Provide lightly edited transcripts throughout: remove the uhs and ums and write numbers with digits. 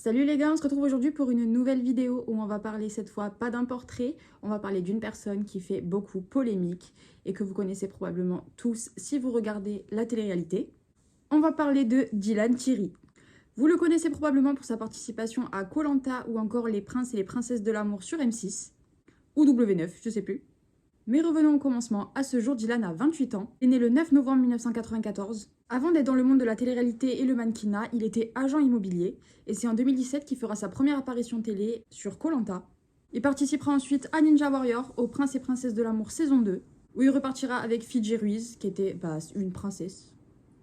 Salut les gars, on se retrouve aujourd'hui pour une nouvelle vidéo où on va parler cette fois pas d'un portrait, on va parler d'une personne qui fait beaucoup polémique et que vous connaissez probablement tous si vous regardez la télé-réalité. On va parler de Dylan Thierry. Vous le connaissez probablement pour sa participation à koh ou encore Les Princes et les Princesses de l'amour sur M6 ou W9, je sais plus. Mais revenons au commencement. À ce jour, Dylan a 28 ans. Il est né le 9 novembre 1994. Avant d'être dans le monde de la télé-réalité et le mannequinat, il était agent immobilier. Et c'est en 2017 qu'il fera sa première apparition télé sur koh. Il participera ensuite à Ninja Warrior, aux Princes et Princesses de l'amour saison 2, où il repartira avec Fiji Ruiz, qui était une princesse.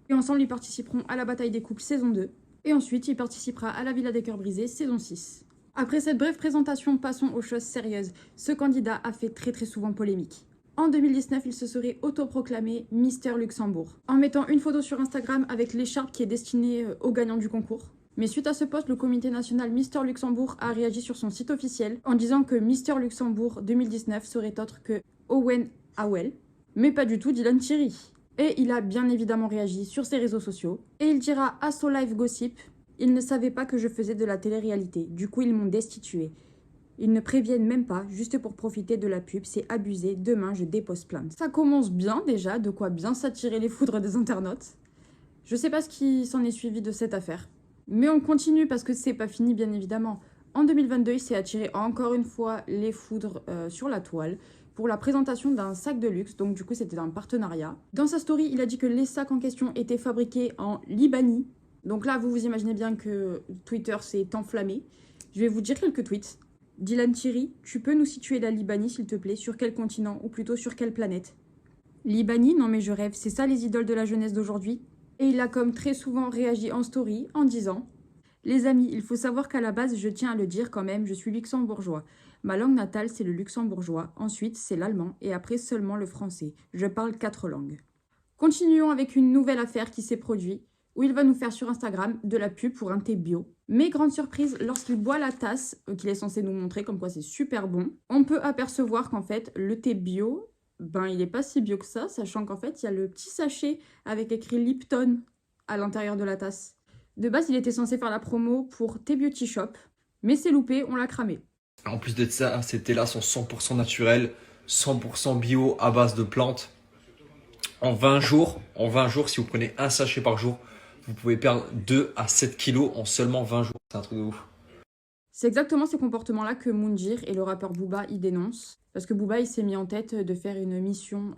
Et ensemble, ils participeront à la bataille des couples saison 2. Et ensuite, il participera à la Villa des cœurs brisés saison 6. Après cette brève présentation, passons aux choses sérieuses. Ce candidat a fait très souvent polémique. En 2019, il se serait autoproclamé Mister Luxembourg, en mettant une photo sur Instagram avec l'écharpe qui est destinée aux gagnants du concours. Mais suite à ce post, le comité national Mister Luxembourg a réagi sur son site officiel en disant que Mister Luxembourg 2019 serait autre que Owen Howell, mais pas du tout Dylan Thierry. Et il a bien évidemment réagi sur ses réseaux sociaux, et il dira à So Live Gossip: ils ne savaient pas que je faisais de la télé-réalité, du coup ils m'ont destitué. Ils ne préviennent même pas, juste pour profiter de la pub, c'est abusé, demain je dépose plainte. Ça commence bien déjà, de quoi bien s'attirer les foudres des internautes. Je sais pas ce qui s'en est suivi de cette affaire. Mais on continue parce que c'est pas fini bien évidemment. En 2022, il s'est attiré encore une fois les foudres sur la toile pour la présentation d'un sac de luxe, donc du coup c'était un partenariat. Dans sa story, il a dit que les sacs en question étaient fabriqués en Libanie. Donc là, vous imaginez bien que Twitter s'est enflammé. Je vais vous dire quelques tweets. Dylan Thierry, tu peux nous situer la Libanie s'il te plaît, sur quel continent, ou plutôt sur quelle planète? Libanie, non mais je rêve, c'est ça les idoles de la jeunesse d'aujourd'hui? Et il a comme très souvent réagi en story en disant: les amis, il faut savoir qu'à la base, je tiens à le dire quand même, je suis luxembourgeois. Ma langue natale, c'est le luxembourgeois, ensuite c'est l'allemand, et après seulement le français. Je parle 4 langues. Continuons avec une nouvelle affaire qui s'est produite, où il va nous faire sur Instagram de la pub pour un thé bio. Mais grande surprise, lorsqu'il boit la tasse qu'il est censé nous montrer, comme quoi c'est super bon, on peut apercevoir qu'en fait, le thé bio, il n'est pas si bio que ça, sachant qu'en fait, il y a le petit sachet avec écrit Lipton à l'intérieur de la tasse. De base, il était censé faire la promo pour Thé Beauty Shop, mais c'est loupé, on l'a cramé. En plus de ça, ces thés-là sont 100% naturels, 100% bio à base de plantes. En 20 jours, si vous prenez un sachet par jour, vous pouvez perdre 2 à 7 kilos en seulement 20 jours. C'est un truc de ouf. C'est exactement ces comportements-là que Moundir et le rappeur Booba y dénoncent. Parce que Booba, il s'est mis en tête de faire une mission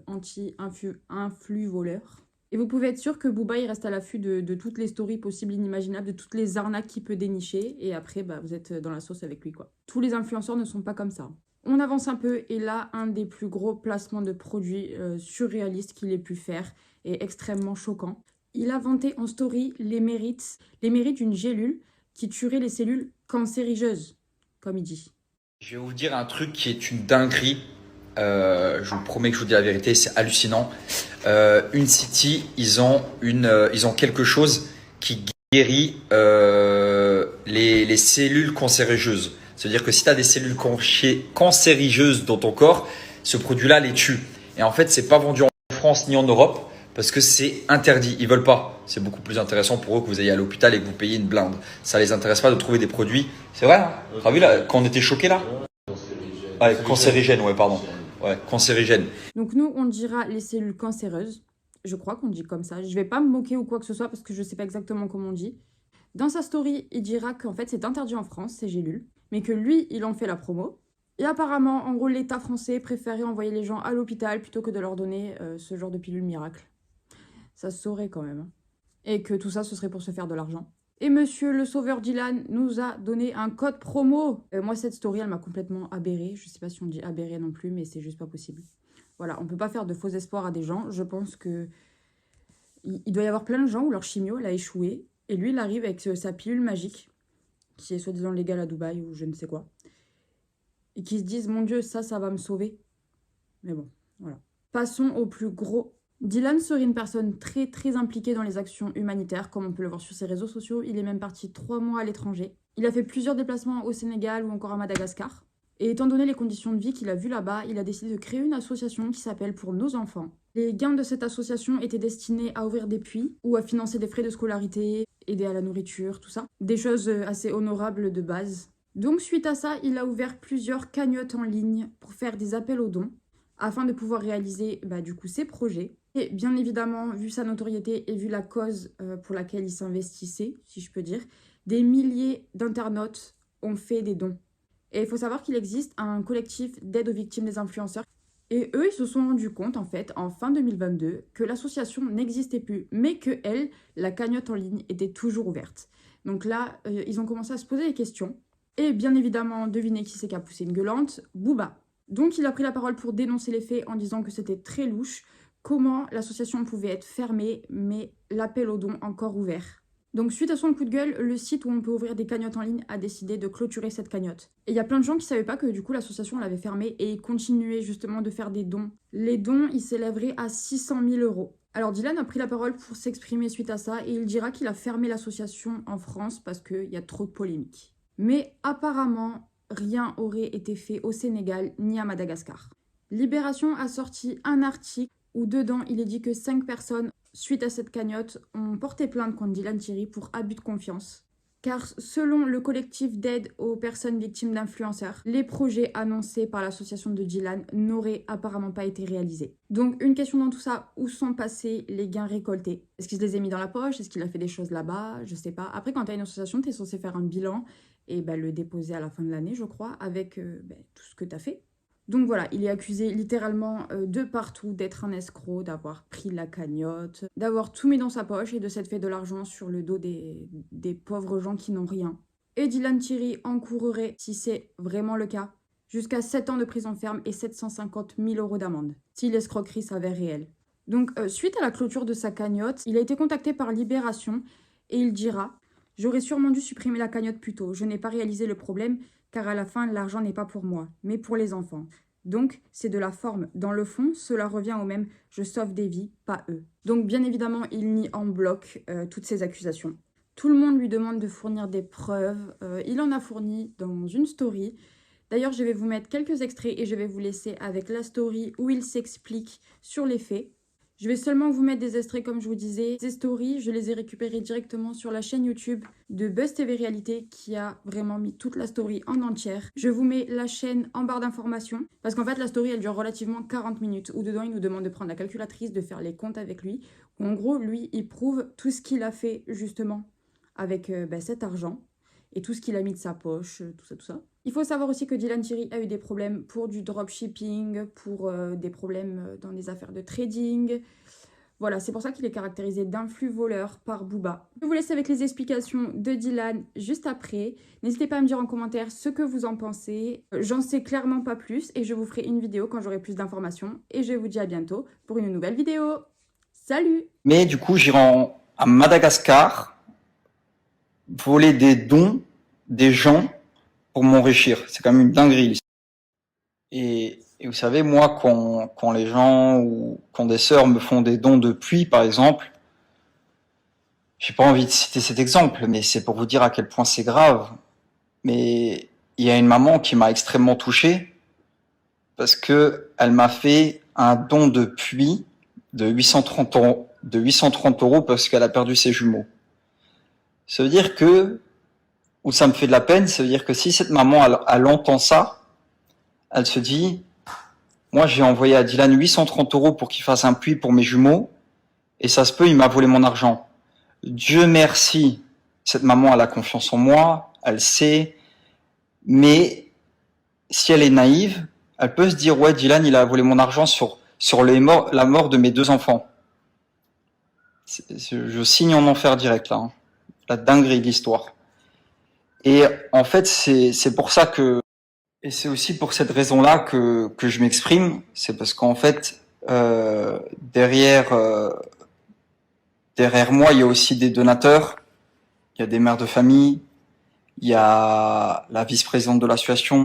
anti-influx voleur. Et vous pouvez être sûr que Booba, il reste à l'affût de toutes les stories possibles, inimaginables, de toutes les arnaques qu'il peut dénicher. Et après, vous êtes dans la sauce avec lui, quoi. Tous les influenceurs ne sont pas comme ça. On avance un peu, et là, un des plus gros placements de produits surréalistes qu'il ait pu faire est extrêmement choquant. Il a vanté en story les mérites d'une gélule qui tuerait les cellules cancérigeuses, comme il dit. Je vais vous dire un truc qui est une dinguerie. Je vous promets que je vous dis la vérité, c'est hallucinant. Uncity, ils ont quelque chose qui guérit les cellules cancérigeuses. C'est-à-dire que si tu as des cellules cancérigeuses dans ton corps, ce produit-là les tue. Et en fait, c'est pas vendu en France ni en Europe parce que c'est interdit. Ils veulent pas. C'est beaucoup plus intéressant pour eux que vous ayez à l'hôpital et que vous payiez une blinde. Ça les intéresse pas de trouver des produits. C'est vrai, hein? T'as vu là, quand on était choqués là? Ouais, cancérigène, ouais, pardon. Ouais, cancérigène. Donc nous, on dira les cellules cancéreuses. Je crois qu'on dit comme ça. Je vais pas me moquer ou quoi que ce soit parce que je sais pas exactement comment on dit. Dans sa story, il dira qu'en fait, c'est interdit en France, ces gélules, mais que lui, il en fait la promo. Et apparemment, en gros, l'État français préférait envoyer les gens à l'hôpital plutôt que de leur donner ce genre de pilule miracle. Ça se saurait quand même. Et que tout ça, ce serait pour se faire de l'argent. Et monsieur le sauveur Dylan nous a donné un code promo. Moi, cette story, elle m'a complètement aberrée. Je sais pas si on dit aberrée non plus, mais c'est juste pas possible. Voilà, on peut pas faire de faux espoirs à des gens. Je pense que il doit y avoir plein de gens où leur chimio, elle a échoué. Et lui, il arrive avec sa pilule magique, qui est soi-disant légale à Dubaï ou je ne sais quoi. Et qui se disent, mon Dieu, ça va me sauver. Mais bon, voilà. Passons au plus gros. Dylan serait une personne très impliquée dans les actions humanitaires, comme on peut le voir sur ses réseaux sociaux. Il est même parti 3 mois à l'étranger. Il a fait plusieurs déplacements au Sénégal ou encore à Madagascar. Et étant donné les conditions de vie qu'il a vues là-bas, il a décidé de créer une association qui s'appelle Pour nos enfants. Les gains de cette association étaient destinés à ouvrir des puits ou à financer des frais de scolarité, aider à la nourriture, tout ça. Des choses assez honorables de base. Donc suite à ça, il a ouvert plusieurs cagnottes en ligne pour faire des appels aux dons afin de pouvoir réaliser du coup ses projets. Et bien évidemment, vu sa notoriété et vu la cause pour laquelle il s'investissait, si je peux dire, des milliers d'internautes ont fait des dons. Et il faut savoir qu'il existe un collectif d'aide aux victimes des influenceurs. Et eux, ils se sont rendus compte, en fait, en fin 2022, que l'association n'existait plus, mais que elle, la cagnotte en ligne, était toujours ouverte. Donc là, ils ont commencé à se poser des questions. Et bien évidemment, devinez qui c'est qui a poussé une gueulante? Booba. Donc il a pris la parole pour dénoncer les faits en disant que c'était très louche, comment l'association pouvait être fermée, mais l'appel aux dons encore ouvert. Donc suite à son coup de gueule, le site où on peut ouvrir des cagnottes en ligne a décidé de clôturer cette cagnotte. Et il y a plein de gens qui savaient pas que du coup l'association l'avait fermée et ils continuaient justement de faire des dons. Les dons, ils s'élèveraient à 600 000 €. Alors Dylan a pris la parole pour s'exprimer suite à ça et il dira qu'il a fermé l'association en France parce qu'il y a trop de polémiques. Mais apparemment, rien aurait été fait au Sénégal ni à Madagascar. Libération a sorti un article où dedans il est dit que 5 personnes, suite à cette cagnotte, ont porté plainte contre Dylan Thierry pour abus de confiance. Car selon le collectif d'aide aux personnes victimes d'influenceurs, les projets annoncés par l'association de Dylan n'auraient apparemment pas été réalisés. Donc une question dans tout ça, où sont passés les gains récoltés? Est-ce qu'il se les a mis dans la poche? Est-ce qu'il a fait des choses là-bas? Je sais pas. Après, quand tu as une association, tu es censé faire un bilan et le déposer à la fin de l'année, je crois, avec tout ce que tu as fait. Donc voilà, il est accusé littéralement de partout d'être un escroc, d'avoir pris la cagnotte, d'avoir tout mis dans sa poche et de s'être fait de l'argent sur le dos des pauvres gens qui n'ont rien. Et Dylan Thierry encourrait, si c'est vraiment le cas, jusqu'à 7 ans de prison ferme et 750 000 € d'amende, si l'escroquerie s'avère réelle. Donc suite à la clôture de sa cagnotte, il a été contacté par Libération et il dira « J'aurais sûrement dû supprimer la cagnotte plus tôt, je n'ai pas réalisé le problème car à la fin l'argent n'est pas pour moi, mais pour les enfants. Donc, c'est de la forme. Dans le fond, cela revient au même « je sauve des vies, pas eux ». Donc, bien évidemment, il nie en bloc toutes ces accusations. Tout le monde lui demande de fournir des preuves. Il en a fourni dans une story. D'ailleurs, je vais vous mettre quelques extraits et je vais vous laisser avec la story où il s'explique sur les faits. Je vais seulement vous mettre des extraits comme je vous disais. Ces stories, je les ai récupérées directement sur la chaîne YouTube de Buzz TV Réalité qui a vraiment mis toute la story en entière. Je vous mets la chaîne en barre d'informations parce qu'en fait la story elle dure relativement 40 minutes où dedans il nous demande de prendre la calculatrice, de faire les comptes avec lui. Où en gros lui il prouve tout ce qu'il a fait justement avec cet argent et tout ce qu'il a mis de sa poche, tout ça. Il faut savoir aussi que Dylan Thierry a eu des problèmes pour du dropshipping, pour des problèmes dans des affaires de trading. Voilà, c'est pour ça qu'il est caractérisé d'influx voleur par Booba. Je vous laisse avec les explications de Dylan juste après. N'hésitez pas à me dire en commentaire ce que vous en pensez. J'en sais clairement pas plus et je vous ferai une vidéo quand j'aurai plus d'informations. Et je vous dis à bientôt pour une nouvelle vidéo. Salut! Mais du coup, j'irai à Madagascar voler des dons des gens pour m'enrichir. C'est quand même une dinguerie. Et vous savez, moi, quand les gens ou quand des sœurs me font des dons de puits, par exemple, j'ai pas envie de citer cet exemple, mais c'est pour vous dire à quel point c'est grave. Mais il y a une maman qui m'a extrêmement touché parce que elle m'a fait un don de puits de 830 € parce qu'elle a perdu ses jumeaux. Ça veut dire que, ou ça me fait de la peine, ça veut dire que si cette maman, elle entend ça, elle se dit, moi j'ai envoyé à Dylan 830 € pour qu'il fasse un puits pour mes jumeaux, et ça se peut, il m'a volé mon argent. Dieu merci, cette maman, elle a confiance en moi, elle sait, mais si elle est naïve, elle peut se dire, ouais, Dylan, il a volé mon argent sur la mort de mes 2 enfants. Je signe en enfer direct, là. Hein. La dinguerie de l'histoire. Et en fait, c'est pour ça que, et c'est aussi pour cette raison-là que je m'exprime, c'est parce qu'en fait, derrière moi, il y a aussi des donateurs, il y a des mères de famille, il y a la vice-présidente de l'association,